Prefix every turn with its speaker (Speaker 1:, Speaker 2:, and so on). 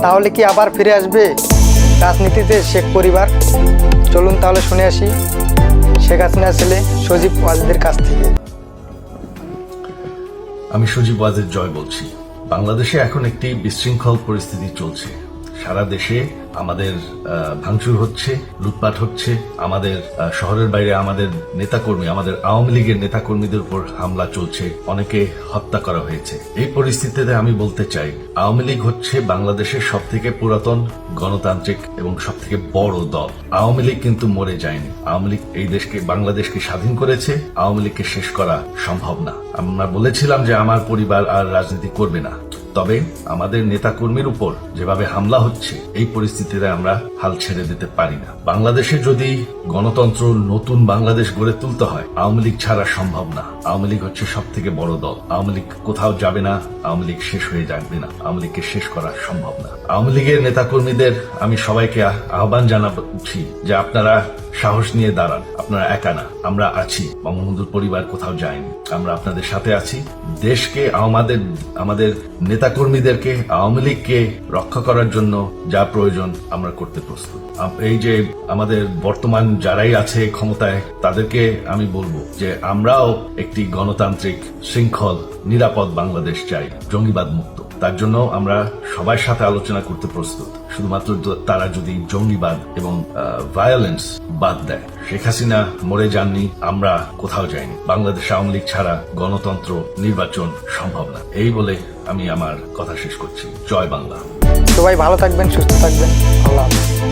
Speaker 1: তাহলে কি আবার ফিরে আসবে রাজনীতিতে শেখ পরিবার? চলুন তাহলে শুনে আসি শেখ হাসিনার ছেলে সজীব ওয়াজেদের কাছ থেকে।
Speaker 2: আমি সজীব ওয়াজেদ জয় বলছি। বাংলাদেশে এখন একটি বিশৃঙ্খল পরিস্থিতি চলছে। সারা দেশে আমাদের ভাঙচুর হচ্ছে, লুটপাট হচ্ছে, আমাদের শহরের বাইরে আমাদের নেতাকর্মী, আমাদের আওয়ামী লীগের নেতাকর্মীদের উপর হামলা চলছে, অনেকে হত্যা করা হয়েছে। এই পরিস্থিতিতে আমি বলতে চাই, আওয়ামী লীগ হচ্ছে বাংলাদেশের সব থেকে পুরাতন গণতান্ত্রিক এবং সব থেকে বড় দল। আওয়ামী লীগ কিন্তু মরে যায়নি। আওয়ামী লীগ এই দেশকে, বাংলাদেশকে স্বাধীন করেছে। আওয়ামী লীগকে শেষ করা সম্ভব না। আমরা বলেছিলাম যে আমার পরিবার আর রাজনীতি করবে না, তবে আমাদের নেতাকর্মীর উপর যেভাবে হামলা হচ্ছে, এই পরিস্থিতিতে আমরা হাল ছেড়ে দিতে পারি না। বাংলাদেশে যদি গণতন্ত্র, নতুন বাংলাদেশ গড়ে তুলতে হয়, আওয়ামী লীগ ছাড়া সম্ভব না। আওয়ামী লীগ হচ্ছে সব থেকে বড় দল। আওয়ামী লীগ কোথাও যাবে না, আওয়ামী লীগ শেষ হয়ে যাবে না, আওয়ামী লীগকে শেষ করা সম্ভব না। আওয়ামী লীগের নেতাকর্মীদের আমি সবাইকে আহ্বান জানাচ্ছি যে আপনারা সাহস নিয়ে দাঁড়ান, আপনারা একা না, আমরা আছি। বঙ্গবন্ধুর পরিবার কোথাও যায়নি, আমরা আপনাদের সাথে আছি। দেশকে, আমাদের নেতাকর্মীদেরকে, আওয়ামী লীগকে রক্ষা করার জন্য যা প্রয়োজন আমরা করতে প্রস্তুত। এই যে আমাদের বর্তমান যারাই আছে ক্ষমতায়, তাদেরকে আমি বলবো যে আমরাও একটি গণতান্ত্রিক, শৃঙ্খল, নিরাপদ বাংলাদেশ চাই, জঙ্গিবাদ মুক্ত। তার জন্য আমরা সবার সাথে আলোচনা করতে প্রস্তুত। শুধুমাত্র তারা যদি জঙ্গিবাদ এবং ভায়োলেন্স বাদ দেয়। শেখ হাসিনা মরে যাননি, আমরা কোথাও যাইনি। বাংলাদেশ আওয়ামী লীগ ছাড়া গণতন্ত্র, নির্বাচন সম্ভব না। এই বলে আমি আমার কথা শেষ করছি। জয় বাংলা।
Speaker 1: সবাই ভালো থাকবেন, সুস্থ থাকবেন। আল্লাহ হাফেজ।